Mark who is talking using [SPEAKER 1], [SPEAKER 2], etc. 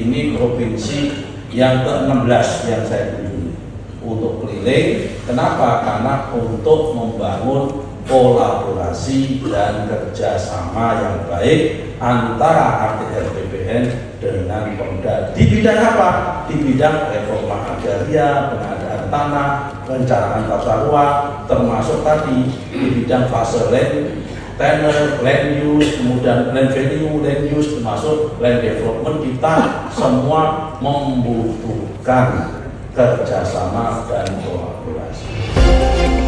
[SPEAKER 1] Ini provinsi yang ke-16 yang saya kunjungi untuk keliling. Kenapa? Karena untuk membangun kolaborasi dan kerjasama yang baik antara RT BPN dengan Pemda. Di bidang apa? Di bidang reforma agraria, pengadaan tanah, perencanaan tata ruang, termasuk tadi di bidang fase land tenure, land use, kemudian land value, land use, termasuk land development. Kita semua membutuhkan kerjasama dan kolaborasi.